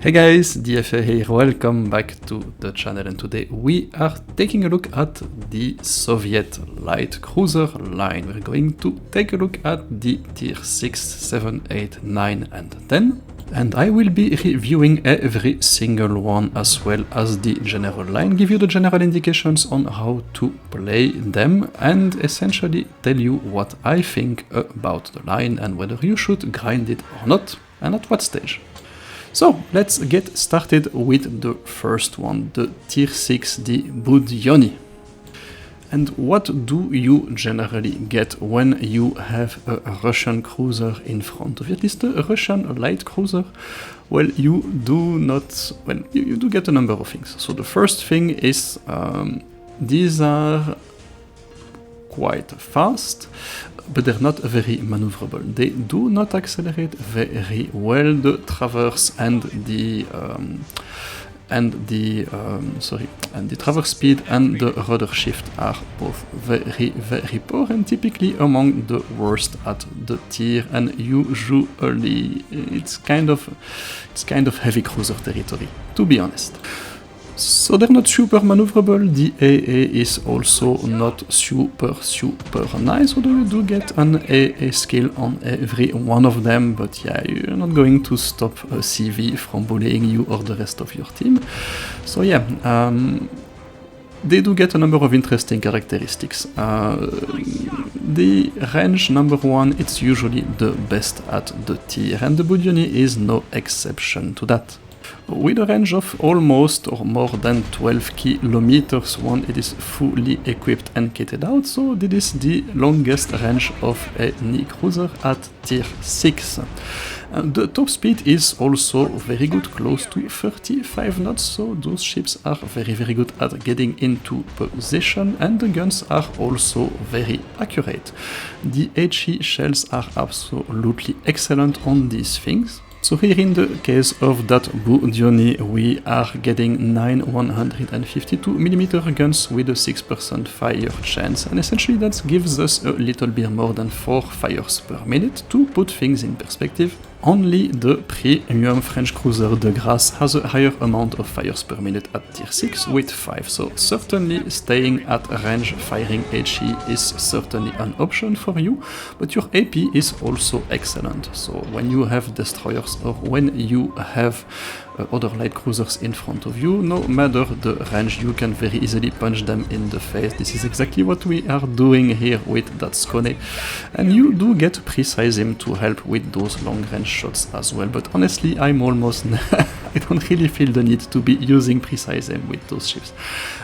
Hey guys, DFA here, welcome back to the channel, and today we are taking a look at the Soviet light cruiser line. We're going to take a look at the tier 6, 7, 8, 9 and 10. And I will be reviewing every single one as well as the general line, give you the general indications on how to play them, and essentially tell you what I think about the line and whether you should grind it or not, and at what stage. So let's get started with the first one, the tier 6, the Budyonny. And what do you generally get when you have a Russian cruiser in front of you? At least a Russian light cruiser. Well, you do get a number of things. So the first thing is these are quite fast, but they're not very maneuverable. They do not accelerate very well. The traverse and the traverse speed and the rudder shift are both very, very poor and typically among the worst at the tier. And usually it's kind of heavy cruiser territory, to be honest. So they're not super maneuverable. The AA is also not super nice, although you do get an AA skill on every one of them, but yeah, you're not going to stop a CV from bullying you or the rest of your team. So yeah, they do get a number of interesting characteristics. The range number 1, it's usually the best at the tier, and the Budyonny is no exception to that. With a range of almost or more than 12 kilometers when it is fully equipped and kitted out, so this is the longest range of any cruiser at tier 6. The top speed is also very good, close to 35 knots, so those ships are very good at getting into position, and the guns are also very accurate. The HE shells are absolutely excellent on these things. So here in the case of that Budyonny, we are getting 9 152mm guns with a 6% fire chance, and essentially that gives us a little bit more than 4 fires per minute. To put things in perspective, only the premium French cruiser De Grasse has a higher amount of fires per minute at tier 6 with 5, so certainly staying at range firing HE is certainly an option for you, but your AP is also excellent. So when you have destroyers or when you have other light cruisers in front of you, no matter the range, you can very easily punch them in the face. This is exactly what we are doing here with Donskoi, and you do get precise aim to help with those long range shots as well, but honestly I'm almost I don't really feel the need to be using precise aim with those ships.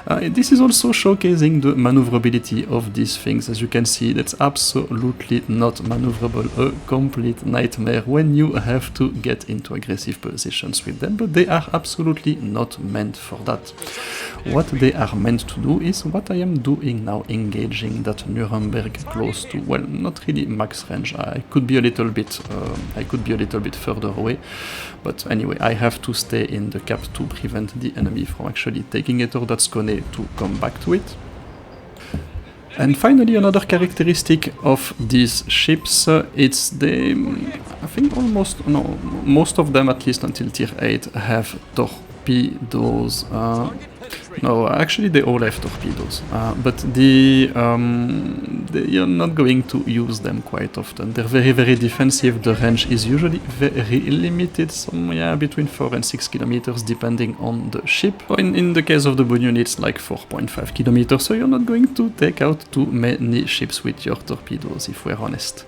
This is also showcasing the maneuverability of these things. As you can see, that's absolutely not maneuverable, a complete nightmare when you have to get into aggressive positions with them, but they are absolutely not meant for that. What they are meant to do is what I am doing now, engaging that Nuremberg close to, well, not really max range. I could be a little bit further away, but anyway, I have to stay in the cap to prevent the enemy from actually taking it or Donskoi to come back to it. And finally, another characteristic of these ships, it's I think most of them, at least until tier 8, have torpedoes. No, actually they all have torpedoes, but you're not going to use them quite often. They're very defensive. The range is usually very limited, between 4 and 6 kilometers depending on the ship. In the case of the Budyonny, it's like 4.5 kilometers, so you're not going to take out too many ships with your torpedoes, if we're honest.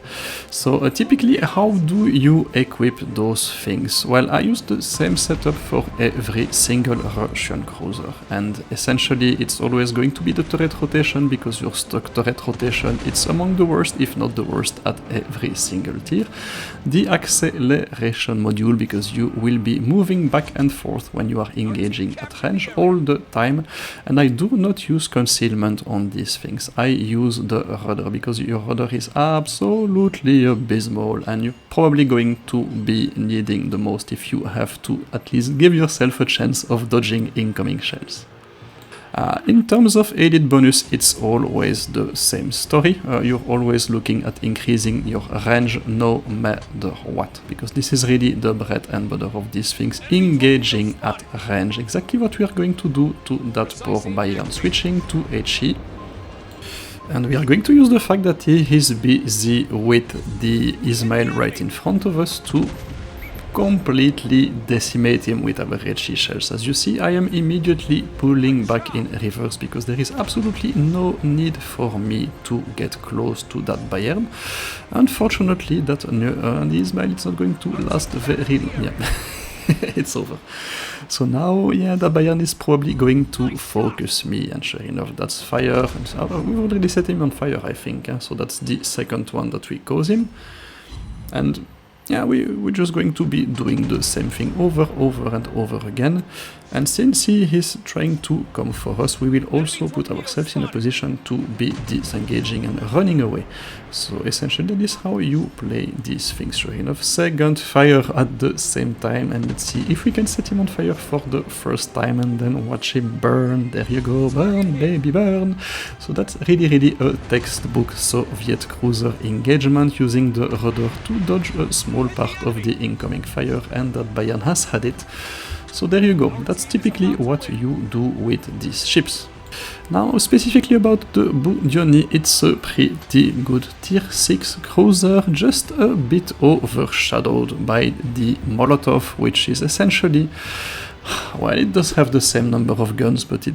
So typically, how do you equip those things? Well, I use the same setup for every single Russian cruiser, and essentially it's always going to be the turret rotation, because your stock turret rotation, it's among the worst, if not the worst, at every single tier. The acceleration module, because you will be moving back and forth when you are engaging at range all the time, and I do not use concealment on these things. I use the rudder, because your rudder is absolutely abysmal, and you're probably going to be needing the most if you have to at least give yourself a chance of dodging incoming shells. In terms of aided bonus, it's always the same story. You're always looking at increasing your range no matter what, because this is really the bread and butter of these things, engaging at range. Exactly what we are going to do to that poor Bayern, switching to HE. And we are going to use the fact that he is busy with the Ismail right in front of us to completely decimate him with our HE shells. As you see, I am immediately pulling back in reverse because there is absolutely no need for me to get close to that Bayern. Unfortunately, that Ismail is not going to last very long. Yeah. It's over. So now, yeah, the Bayern is probably going to focus me, and sure enough, that's fire. We've already set him on fire, I think, so that's the second one that we cause him. And yeah, we're just going to be doing the same thing over and over again. And since he is trying to come for us, we will also put ourselves in a position to be disengaging and running away. So essentially, that is how you play these things. Sure enough, second fire at the same time, and let's see if we can set him on fire for the first time and then watch him burn. There you go, burn, baby, burn. So that's really a textbook Soviet cruiser engagement, using the rudder to dodge a small part of the incoming fire, and that Bayern has had it. So there you go, that's typically what you do with these ships. Now, specifically about the Budyonny, it's a pretty good tier 6 cruiser, just a bit overshadowed by the Molotov, which is essentially, well, it does have the same number of guns, but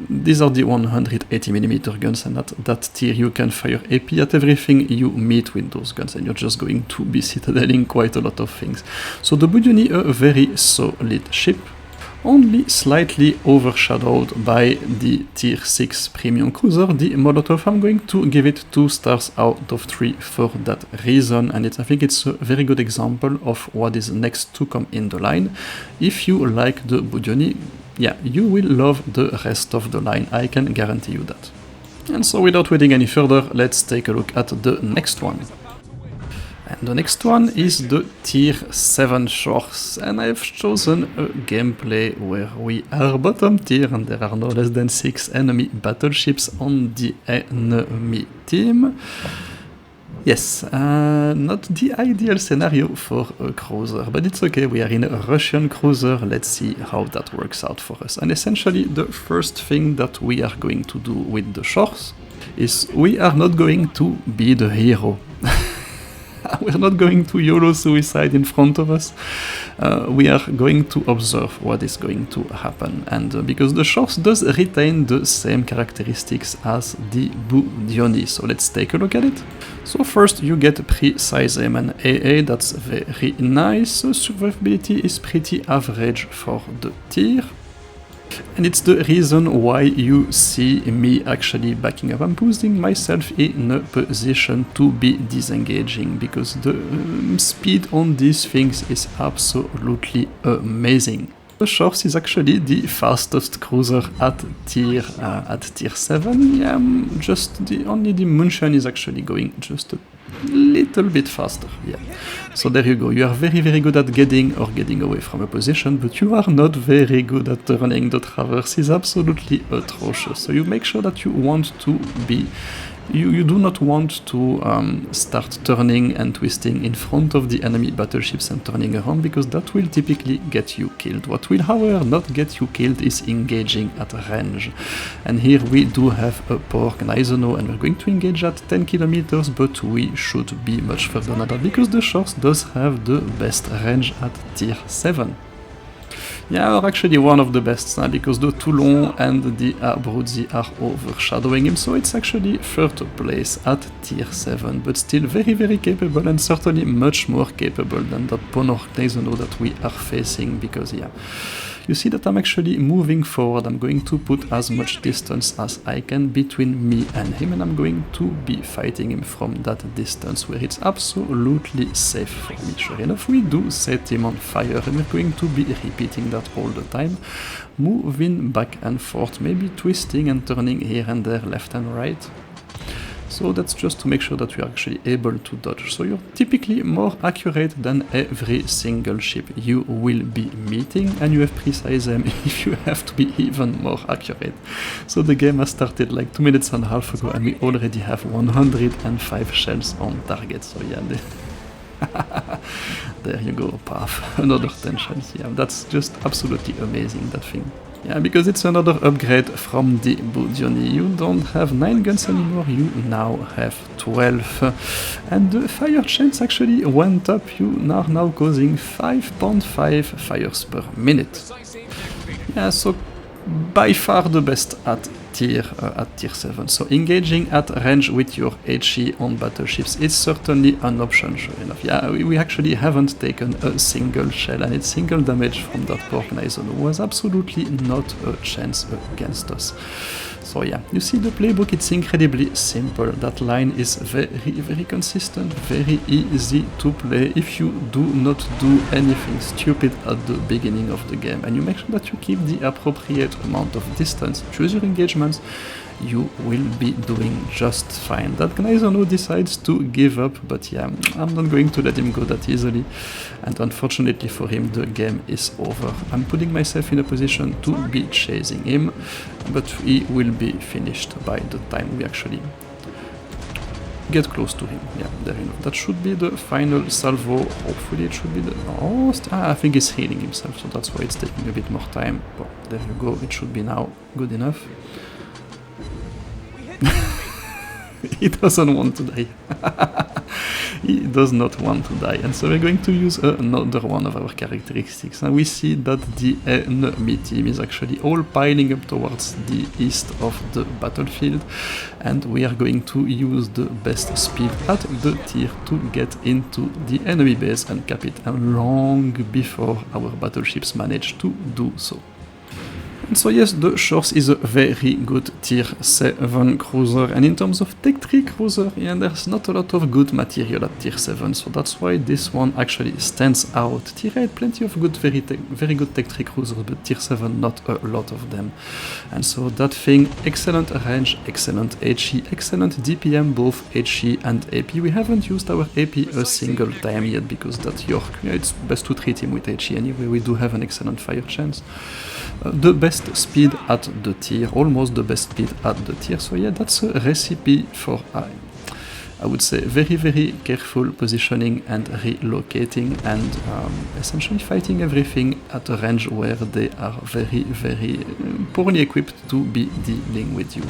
these are the 180mm guns, and at that tier you can fire AP at everything you meet with those guns, and you're just going to be citadeling quite a lot of things. So the Budyonny, a very solid ship, only slightly overshadowed by the tier 6 premium cruiser, the Molotov. I'm going to give it 2 stars out of 3 for that reason, and I think it's a very good example of what is next to come in the line. If you like the Budyonny, yeah, you will love the rest of the line, I can guarantee you that. And so without waiting any further, let's take a look at the next one. And the next one is the Tier 7 Shchors, and I've chosen a gameplay where we are bottom tier and there are no less than 6 enemy battleships on the enemy team. Yes, not the ideal scenario for a cruiser, but it's okay, we are in a Russian cruiser, let's see how that works out for us. And essentially the first thing that we are going to do with the Shchors is we are not going to be the hero. We're not going to YOLO suicide in front of us. We are going to observe what is going to happen. And because the Shchors does retain the same characteristics as the Budyonny. So let's take a look at it. So first you get precise aim and AA, that's very nice. Survivability is pretty average for the tier. And it's the reason why you see me actually backing up. I'm putting myself in a position to be disengaging, because the speed on these things is absolutely amazing. The Shchors is actually the fastest cruiser at tier 7. Yeah, only the München is actually going just a little bit faster. Yeah. So there you go. You are very good at getting away from a position, but you are not very good at turning. The traverse is absolutely atrocious. So you make sure that you want to be. You do not want to start turning and twisting in front of the enemy battleships and turning around, because that will typically get you killed. What will, however, not get you killed is engaging at range. And here we do have a poor Gneisenau, and we're going to engage at 10 kilometers, but we should be much further than that, because the Shchors does have the best range at tier 7. Yeah, or actually one of the best, because the Toulon and the Abruzzi are overshadowing him, so it's actually third place at tier 7, but still very capable, and certainly much more capable than that Ponor Gneisenau that we are facing, because yeah, you see that I'm actually moving forward. I'm going to put as much distance as I can between me and him, and I'm going to be fighting him from that distance where it's absolutely safe for me. Sure enough, we do set him on fire, and we're going to be repeating that all the time, moving back and forth, maybe twisting and turning here and there, left and right. So that's just to make sure that you are actually able to dodge. So you're typically more accurate than every single ship you will be meeting, and you have precise aim if you have to be even more accurate. So the game has started like 2 minutes and a half ago, and we already have 105 shells on target. So yeah, there you go, path, another 10 shells. Yeah, that's just absolutely amazing, that thing. Yeah, because it's another upgrade from the Budyonny. You don't have 9 guns anymore, you now have 12. And the fire chance actually went up. You are now causing 5.5 fires per minute. Yeah, so by far the best at tier 7. So engaging at range with your HE on battleships is certainly an option, sure enough. Yeah, we actually haven't taken a single shell, and it's single damage from that poor Gnizon, who was absolutely not a chance against us. So yeah, you see the playbook, it's incredibly simple. That line is very consistent, very easy to play if you do not do anything stupid at the beginning of the game, and you make sure that you keep the appropriate amount of distance, choose your engagements, you will be doing just fine. That Gnizon decides to give up, but yeah, I'm not going to let him go that easily, and unfortunately for him the game is over. I'm putting myself in a position to be chasing him, but he will be finished by the time we actually get close to him. Yeah, there you go. That should be the final salvo. Hopefully it should be the... Oh, I think he's healing himself, so that's why it's taking a bit more time. But there you go, it should be now good enough. He doesn't want to die. He does not want to die, and so we're going to use another one of our characteristics. And we see that the enemy team is actually all piling up towards the east of the battlefield, and we are going to use the best speed at the tier to get into the enemy base and cap it, and long before our battleships manage to do so. So yes, the Shchors is a very good tier 7 cruiser, and in terms of tech 3 cruiser, yeah, there's not a lot of good material at tier 7, so that's why this one actually stands out. Tier 8, plenty of good, very good tech 3 cruisers, but tier 7, not a lot of them. And so that thing, excellent range, excellent HE, excellent DPM, both HE and AP. We haven't used our AP a single time yet, because that York, yeah, it's best to treat him with HE anyway. We do have an excellent fire chance. The best speed at the tier, almost the best speed at the tier, so yeah, that's a recipe for, I would say, very careful positioning and relocating, and essentially fighting everything at a range where they are very poorly equipped to be dealing with you.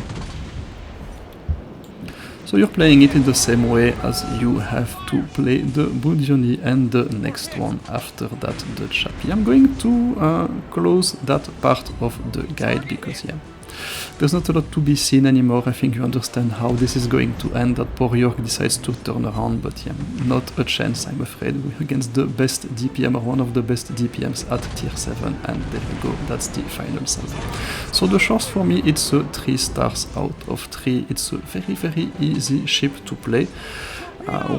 So you're playing it in the same way as you have to play the Budyonny and the next one after that, the Chapayev. I'm going to close that part of the guide, because yeah, there's not a lot to be seen anymore. I think you understand how this is going to end. That poor York decides to turn around, but yeah, not a chance, I'm afraid. We're against the best DPM, or one of the best DPMs at tier 7, and there you go, that's the final salvo. So the Shchors, for me, it's a 3 stars out of 3. It's a very easy ship to play.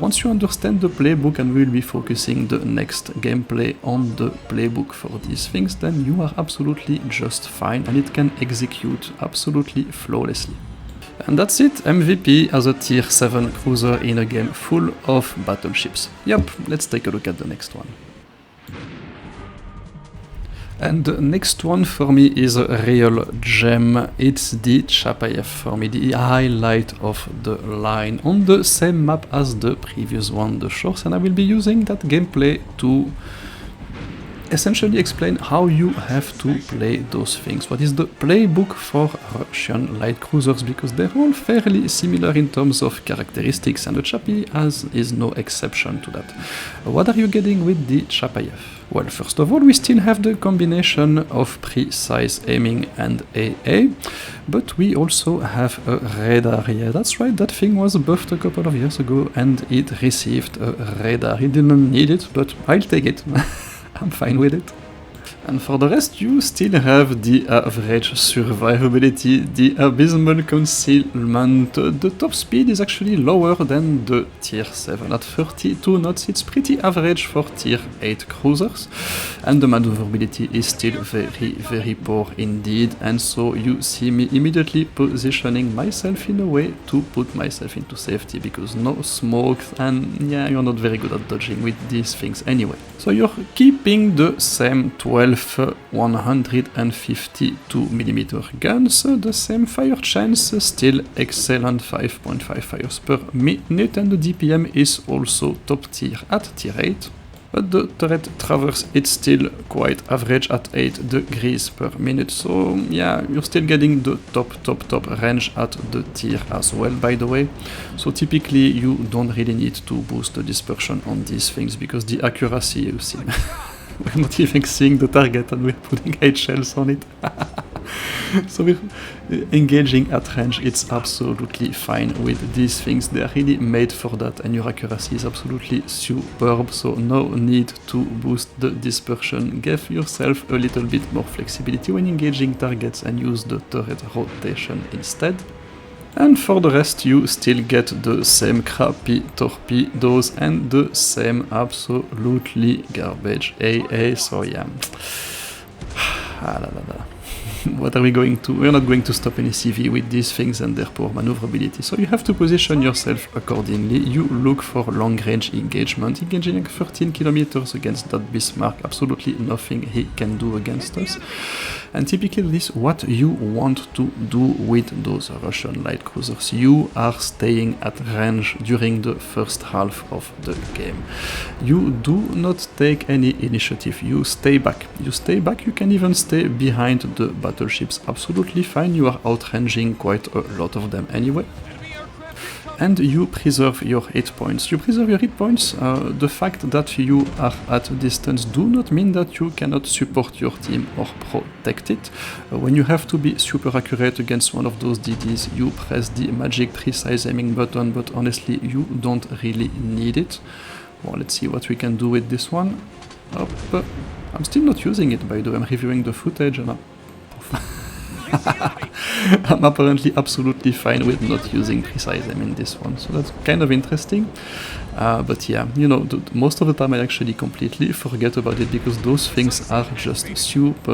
Once you understand the playbook, and we'll be focusing the next gameplay on the playbook for these things, then you are absolutely just fine, and it can execute absolutely flawlessly. And that's it, MVP as a tier 7 cruiser in a game full of battleships. Yep, let's take a look at the next one. And the next one for me is a real gem. It's the Chapayev for me, the highlight of the line, on the same map as the previous one, the Shchors, and I will be using that gameplay to essentially explain how you have to play those things. What is the playbook for Russian light cruisers, because they're all fairly similar in terms of characteristics, and the Chapayev is no exception to that. What are you getting with the Chapayev? Well, first of all, we still have the combination of precise aiming and AA, but we also have a radar. Yeah, that's right, that thing was buffed a couple of years ago, and it received a radar. It didn't need it, but I'll take it. I'm fine with it. And for the rest, you still have the average survivability, the abysmal concealment. The top speed is actually lower than the tier 7 at 32 knots. It's pretty average for tier 8 cruisers. And the maneuverability is still very, very poor indeed. And so you see me immediately positioning myself in a way to put myself into safety, because no smoke, and yeah, you're not very good at dodging with these things anyway. So you're keeping the same 12 152mm guns, the same fire chance, still excellent 5.5 fires per minute, and the DPM is also top tier at tier 8. But the turret traverse, it's still quite average at 8 degrees per minute, so yeah, you're still getting the top range at the tier as well, by the way. So typically you don't really need to boost the dispersion on these things, because the accuracy, you see, we're not even seeing the target and we're putting 8 shells on it. So we're engaging at range, it's absolutely fine with these things. They are really made for that, and your accuracy is absolutely superb, so no need to boost the dispersion. Give yourself a little bit more flexibility when engaging targets and use the turret rotation instead. And for the rest, you still get the same crappy torpedoes and the same absolutely garbage AA, so yeah. What are we going to? We're not going to stop any CV with these things and their poor maneuverability, so you have to position yourself accordingly. You look for long-range engagement, engaging 13 kilometers against that Bismarck, absolutely nothing he can do against us. And typically this is what you want to do with those Russian light cruisers. You are staying at range during the first half of the game. You do not take any initiative, you stay back. You stay back, you can even stay behind the battleships, absolutely fine. You are outranging quite a lot of them anyway. And you preserve your hit points. You preserve your hit points. The fact that you are at a distance do not mean that you cannot support your team or protect it. When you have to be super accurate against one of those DDs, you press the magic precise aiming button, but honestly, you don't really need it. Well, let's see what we can do with this one. I'm still not using it, by the way. I'm reviewing the footage and I'm apparently absolutely fine with not using precise aim in this one, so that's kind of interesting. But yeah, you know, most of the time I actually completely forget about it, because those things are just super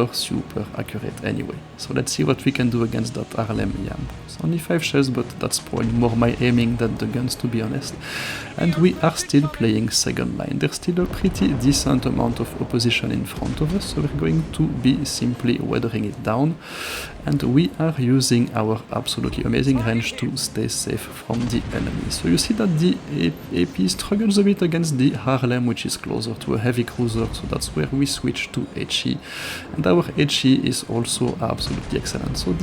accurate anyway. So let's see what we can do against that RLM. Yeah, it's only 5 shells, but that's probably more my aiming than the guns, to be honest. And we are still playing second line. There's still a pretty decent amount of opposition in front of us, so we're going to be simply weathering it down. And we are using our absolutely amazing range to stay safe from the enemy. So you see that the AP struggles a bit against the Harlem, which is closer to a heavy cruiser, so that's where we switch to HE. And our HE is also absolutely excellent. So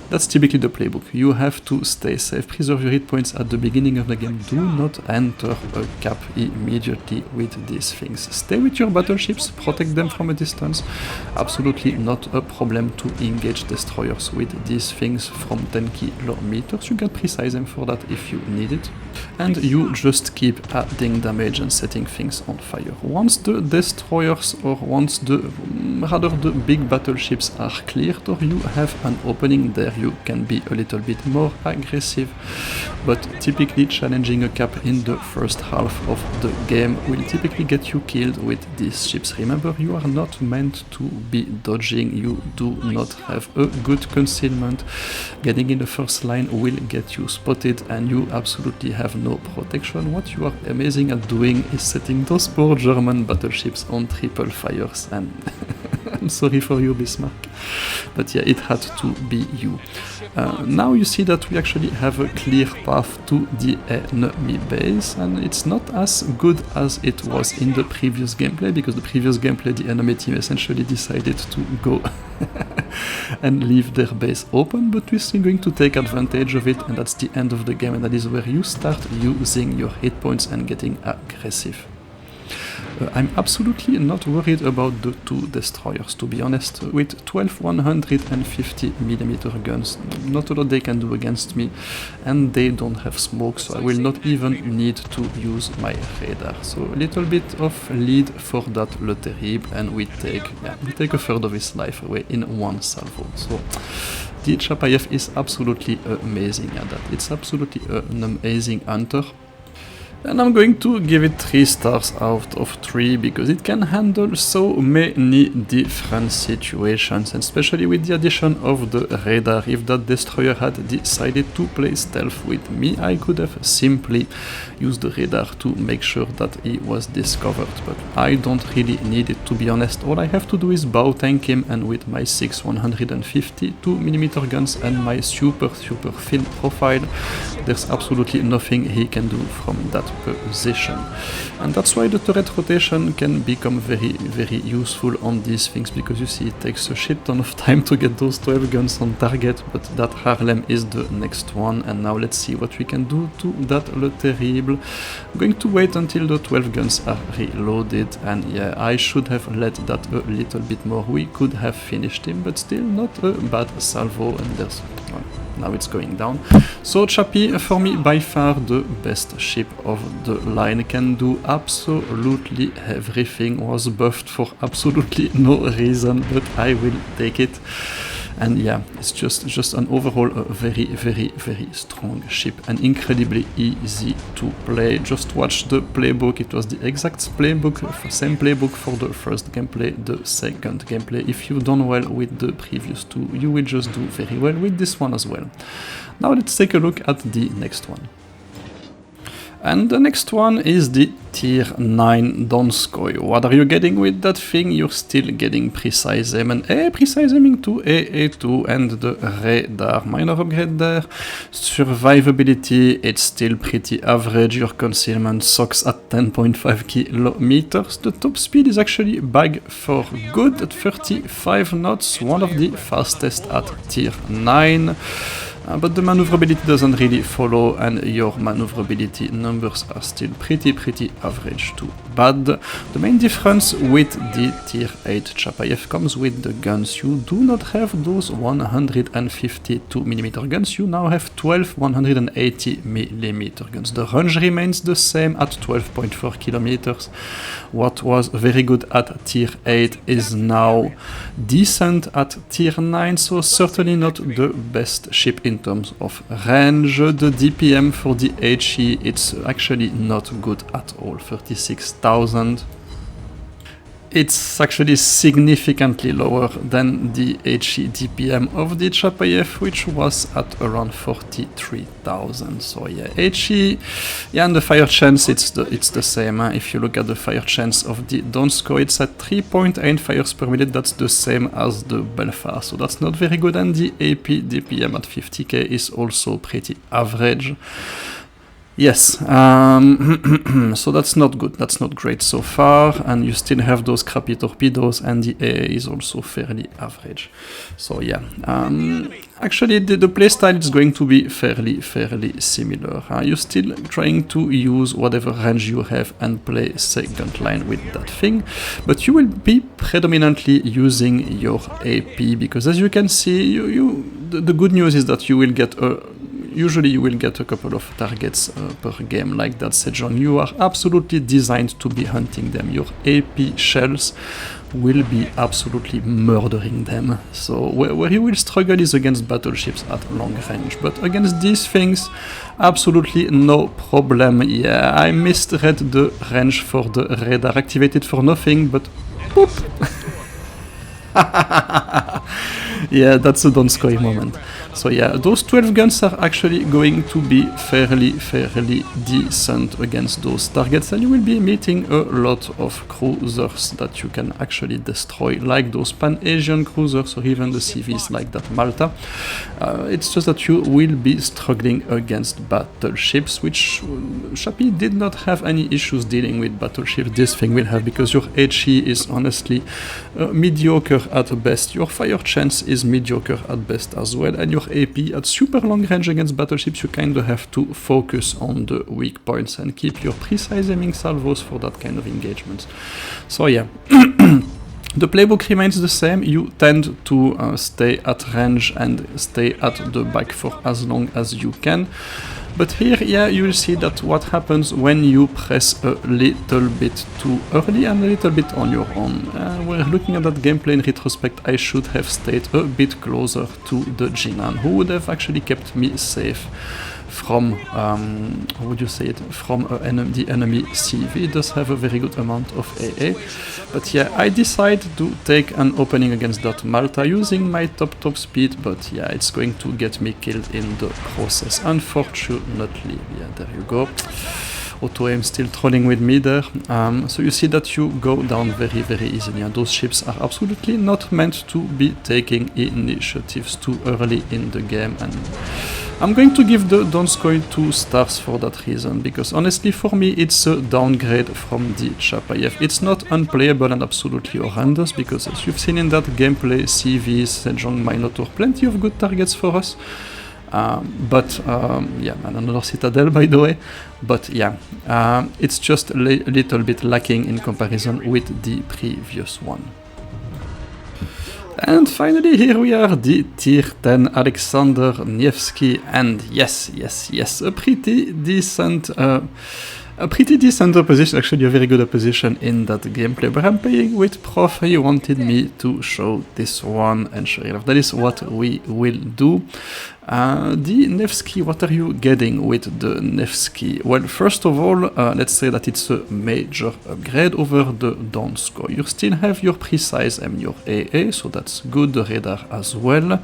that's typically the playbook. You have to stay safe, preserve your hit points at the beginning of the game. Do not enter a cap immediately with these things. Stay with your battleships, protect them from a distance. Absolutely not a problem to engage destroyers with these things from 10 kilometers. You get precise aim for that if you need it. And you just keep adding damage and setting things on fire. Once the destroyers, or once the big battleships are cleared, or you have an opening there, you can be a little bit more aggressive. But typically challenging a cap in the first half of the game will typically get you killed with these ships. Remember, you are not meant to be dodging, you do not have a good concealment. Getting in the first line will get you spotted, and you absolutely have no protection. What you are amazing at doing is setting those poor German battleships on triple fires, and I'm sorry for you, Bismarck, but yeah, it had to be you. Now you see that we actually have a clear path to the enemy base, and it's not as good as it was in the previous gameplay, because the previous gameplay the enemy team essentially decided to go and leave their base open, but we're still going to take advantage of it, and that's the end of the game, and that is where you start using your hit points and getting aggressive. I'm absolutely not worried about the two destroyers, to be honest. With 12 150mm guns, not a lot they can do against me, and they don't have smoke, so I will not even need to use my radar. So a little bit of lead for that Le Terrible, and we take a third of his life away in one salvo. So the Chapayev is absolutely amazing at that. It's absolutely an amazing hunter. And I'm going to give it 3 stars out of 3 because it can handle so many different situations, and especially with the addition of the radar. If that destroyer had decided to play stealth with me, I could have simply used the radar to make sure that he was discovered, but I don't really need it, to be honest. All I have to do is bow tank him, and with my 6 152mm guns and my super thin profile, there's absolutely nothing he can do from that position. And that's why the turret rotation can become very useful on these things, because you see it takes a shit ton of time to get those 12 guns on target, but that Harlem is the next one. And now let's see what we can do to that Le Terrible. I'm going to wait until the 12 guns are reloaded, and yeah, I should have let that a little bit more. We could have finished him, but still not a bad salvo, and there's... well, now it's going down. So Chappy, for me, by far the best ship of the line, can do absolutely everything, was buffed for absolutely no reason, but I will take it. And yeah, it's just an overall very strong ship and incredibly easy to play. Just watch the playbook. It was the exact playbook, same playbook for the first gameplay, the second gameplay. If you've done well with the previous two, you will just do very well with this one as well. Now let's take a look at the next one. And the next one is the Tier 9 Donskoi. What are you getting with that thing? You're still getting precise aim and precise aiming to AA2 and the radar. Minor upgrade there. Survivability, it's still pretty average. Your concealment sucks at 10.5 kilometers. The top speed is actually bag for good at 35 knots, one of the fastest at Tier 9. But the maneuverability doesn't really follow, and your maneuverability numbers are still pretty average to bad. The main difference with the Tier 8 Chapayev comes with the guns. You do not have those 152mm guns, you now have 12 180mm guns. The range remains the same at 12.4 kilometers. What was very good at Tier 8 is now decent at Tier 9, so certainly not the best ship in terms of range. The DPM for the HE, it's actually not good at all, 36,000. It's actually significantly lower than the HE DPM of the Chapayev, which was at around 43,000. So yeah, HE, yeah, and the fire chance, it's the same. If you look at the fire chance of the Donskoi, it's at 3.8 fires per minute. That's the same as the Belfast, so that's not very good. And the AP DPM at 50k is also pretty average. Yes, so that's not good, that's not great so far, and you still have those crappy torpedoes, and the AA is also fairly average. So yeah, actually the playstyle is going to be fairly similar. You're still trying to use whatever range you have and play second line with that thing, but you will be predominantly using your AP, because as you can see, the good news is that you will get usually you will get a couple of targets per game, like that Sejon. You are absolutely designed to be hunting them. Your AP shells will be absolutely murdering them. So where you will struggle is against battleships at long range, but against these things, absolutely no problem. Yeah, I misread the range for the radar, activated for nothing, but boop! Yeah, that's a Donskoi moment. So yeah, those 12 guns are actually going to be fairly decent against those targets, and you will be meeting a lot of cruisers that you can actually destroy, like those Pan-Asian cruisers or even the CVs like that Malta. It's just that you will be struggling against battleships, which Chappy did not have any issues dealing with battleships. This thing will have, because your HE is honestly mediocre at best. Your fire chance is mediocre at best as well, and your AP at super long range against battleships, you kind of have to focus on the weak points and keep your precise aiming salvos for that kind of engagements. So yeah. The playbook remains the same. You tend to stay at range and stay at the back for as long as you can. But here, yeah, you will see that what happens when you press a little bit too early and a little bit on your own. We're looking at that gameplay in retrospect. I should have stayed a bit closer to the Jinan, who would have actually kept me safe from, how would you say it, from the enemy CV. It does have a very good amount of AA. But yeah, I decide to take an opening against that Malta using my top speed, but yeah, it's going to get me killed in the process, unfortunately. Yeah, there you go. Auto aim still trolling with me there. So you see that you go down very easily, and those ships are absolutely not meant to be taking initiatives too early in the game. And I'm going to give the Donskoi 2 stars for that reason, because honestly for me it's a downgrade from the Chapayev. It's not unplayable and absolutely horrendous, because as you've seen in that gameplay, CVs, Sejong, Minotaur, plenty of good targets for us. Yeah, and another Citadel, by the way. But yeah, it's just a little bit lacking in comparison with the previous one. And finally, here we are, the tier 10 Alexander Nevsky, and yes, a pretty decent opposition, actually a very good opposition in that gameplay, but I'm playing with Prof. He wanted me to show this one, and sure enough, that is what we will do. The Nevsky, what are you getting with the Nevsky? Well, first of all, let's say that it's a major upgrade over the Donskoi. You still have your precise and your AA, so that's good, the radar as well.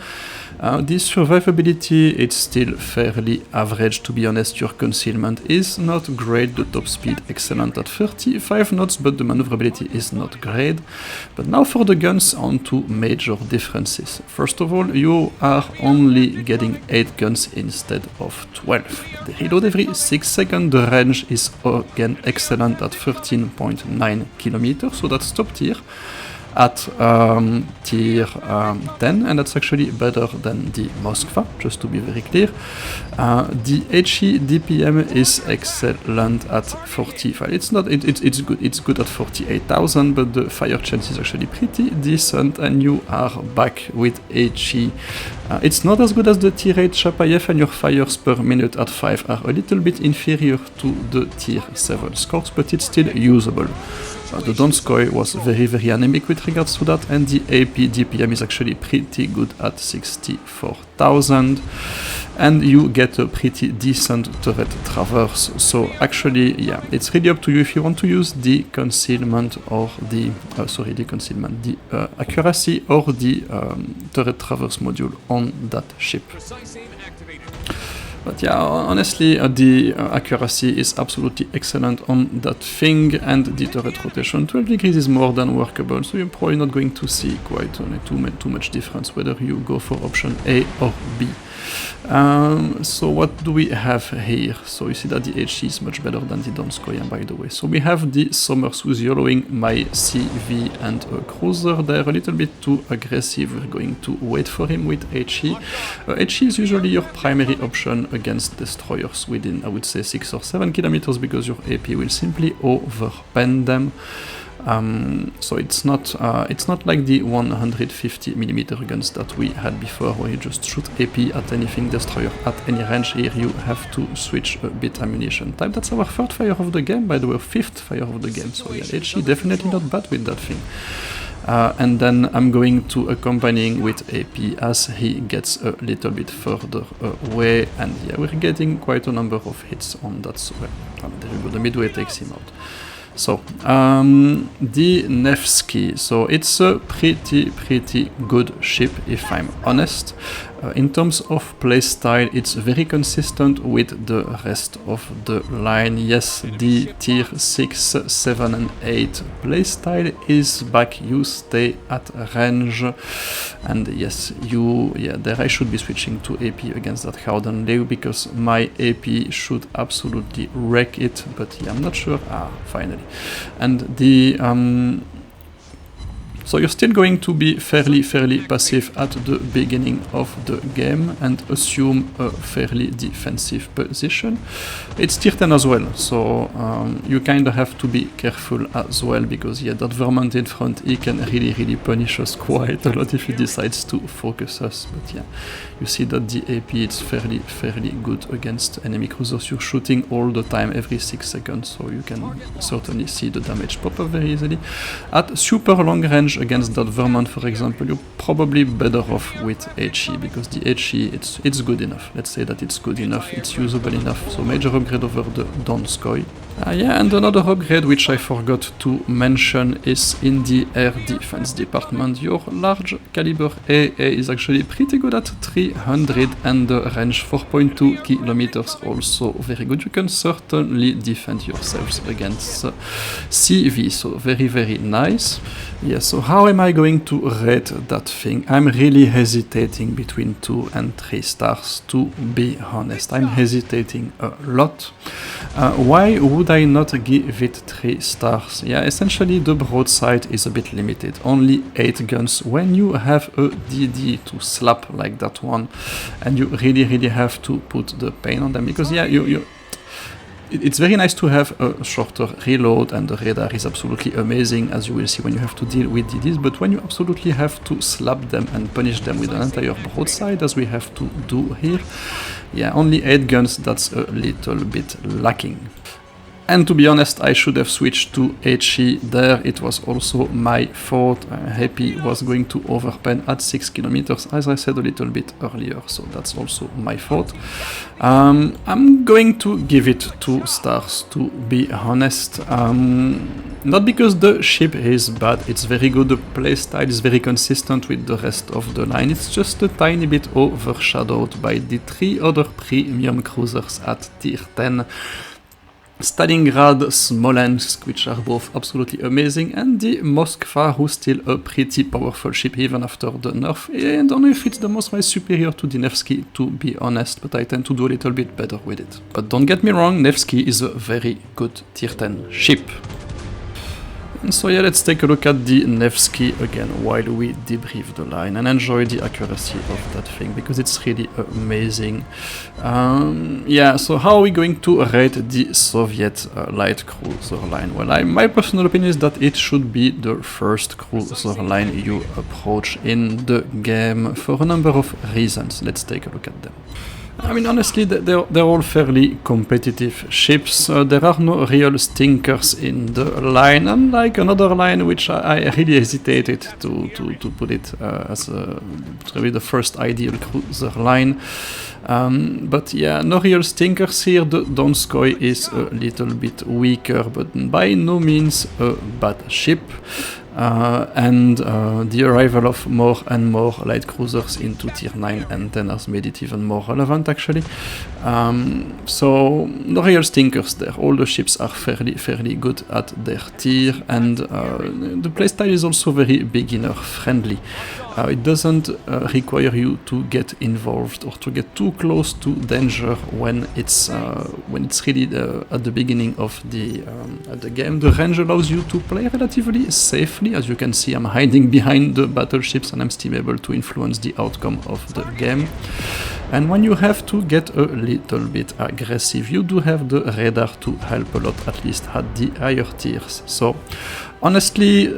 The survivability, it's still fairly average, to be honest. Your concealment is not great, the top speed excellent at 35 knots, but the maneuverability is not great. But now for the guns, on to major differences. First of all, you are only getting 8 guns instead of 12. They reload every 6 seconds, the range is again excellent at 13.9 kilometers, so that's top tier at tier 10, and that's actually better than the Moskva, just to be very clear. The HE DPM is excellent at 45. It's good at 48,000, but the fire chance is actually pretty decent, and you are back with HE. It's not as good as the tier 8 Chapayev, and your fires per minute at 5 are a little bit inferior to the tier 7 scores, but it's still usable. The Donskoi was very anemic with regards to that, and the AP DPM is actually pretty good at 64,000, and you get a pretty decent turret traverse. So actually, yeah, it's really up to you if you want to use the concealment or the accuracy or the turret traverse module on that ship. But yeah, honestly, the accuracy is absolutely excellent on that thing, and the turret rotation 12 degrees is more than workable, so you're probably not going to see quite too much difference whether you go for option A or B. So what do we have here? So you see that the HE is much better than the Donskoi, by the way. So we have the Sommers who's yellowing my CV and a cruiser there, a little bit too aggressive. We're going to wait for him with HE. HE is usually your primary option against destroyers within, I would say, 6 or 7 kilometers, because your AP will simply overpen them. So it's not like the 150mm guns that we had before, where you just shoot AP at anything, destroyer at any range. Here you have to switch a bit ammunition type. That's our 3rd fire of the game, by the way, 5th fire of the game. So yeah, HE definitely not bad with that thing. And then I'm going to accompanying with AP as he gets a little bit further away, and yeah, we're getting quite a number of hits on that. So there you go, the midway takes him out. So, the Nevsky, so it's a pretty good ship, if I'm honest. In terms of playstyle, it's very consistent with the rest of the line. Yes, the tier 6, 7 and 8 playstyle is back. You stay at range, and yes, there I should be switching to AP against that Howden Leo, because my AP should absolutely wreck it, but yeah, I'm not sure. Finally. And the So you're still going to be fairly passive at the beginning of the game and assume a fairly defensive position. It's tier 10 as well, so you kind of have to be careful as well, because yeah, that Vermont in front, he can really punish us quite a lot if he decides to focus us. But yeah, you see that the AP is fairly good against enemy cruisers. You're shooting all the time, every 6 seconds, so you can certainly see the damage pop up very easily. At super long range against that Vermont, for example, you're probably better off with HE, because the HE, it's good enough. Let's say that it's good enough, it's usable enough. So major upgrade over the Donskoi. Yeah, and another upgrade which I forgot to mention is in the air defense department. Your large caliber AA is actually pretty good at 300 and the range 4.2 kilometers, also very good. You can certainly defend yourselves against CV, so very nice. Yeah, so how am I going to rate that thing? I'm really hesitating between 2 and 3 stars, to be honest. I'm hesitating a lot. Why would I not give it 3 stars? Yeah, essentially the broadside is a bit limited. Only 8 guns. When you have a DD to slap like that one, and you really have to put the pain on them, because yeah, it's very nice to have a shorter reload, and the radar is absolutely amazing, as you will see when you have to deal with DDs, but when you absolutely have to slap them and punish them with an entire broadside, as we have to do here, yeah, only 8 guns, that's a little bit lacking. And to be honest, I should have switched to HE there. It was also my fault. Happy was going to overpen at 6 kilometers, as I said a little bit earlier, so that's also my fault. I'm going to give it 2 stars, to be honest. Not because the ship is bad, it's very good, the playstyle is very consistent with the rest of the line, it's just a tiny bit overshadowed by the 3 other premium cruisers at tier 10. Stalingrad, Smolensk, which are both absolutely amazing, and the Moskva, who's still a pretty powerful ship even after the nerf. I don't know if it's the most superior to the Nevsky, to be honest, but I tend to do a little bit better with it. But don't get me wrong, Nevsky is a very good tier 10 ship. And so yeah, let's take a look at the Nevsky again while we debrief the line and enjoy the accuracy of that thing, because it's really amazing. Yeah, so how are we going to rate the Soviet light cruiser line? Well, my personal opinion is that it should be the first cruiser line you approach in the game for a number of reasons. Let's take a look at them. I mean, honestly, they're all fairly competitive ships. There are no real stinkers in the line, unlike another line which I really hesitated to put it as probably the first ideal cruiser line. But yeah, no real stinkers here. The Donskoi is a little bit weaker, but by no means a bad ship. And the arrival of more and more light cruisers into tier 9 and 10 has made it even more relevant, actually. So no real stinkers there. All the ships are fairly good at their tier, and the playstyle is also very beginner friendly. It doesn't require you to get involved or to get too close to danger when it's really at the beginning of the game. The range allows you to play relatively safely. As you can see, I'm hiding behind the battleships and I'm still able to influence the outcome of the game. And when you have to get a little bit aggressive, you do have the radar to help a lot, at least at the higher tiers. So honestly,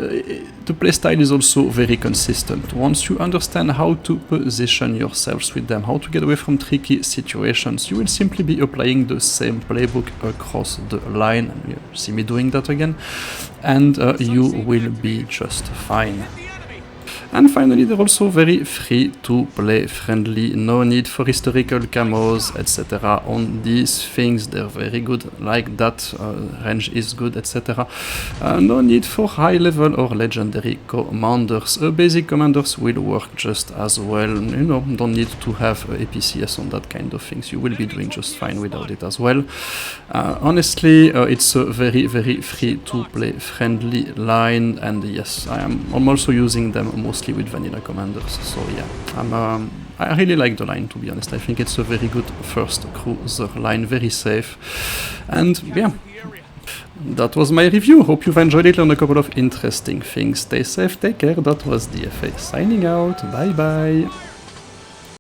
the playstyle is also very consistent. Once you understand how to position yourselves with them, how to get away from tricky situations, you will simply be applying the same playbook across the line. And you see me doing that again, and you will be just fine. And finally, they're also very free-to-play friendly, no need for historical camos, etc. on these things. They're very good like that, range is good, etc. No need for high-level or legendary commanders. Basic commanders will work just as well, you know, don't need to have APCS on that kind of things. You will be doing just fine without it as well. Honestly, it's a very free-to-play friendly line, and yes, I'm also using them mostly with vanilla commanders, so yeah, I really like the line, to be honest. I think it's a very good first cruiser line, very safe, and yeah, That was my review. Hope you've enjoyed it. Learned a couple of interesting things. Stay safe, take care. That was DFA signing out. Bye bye.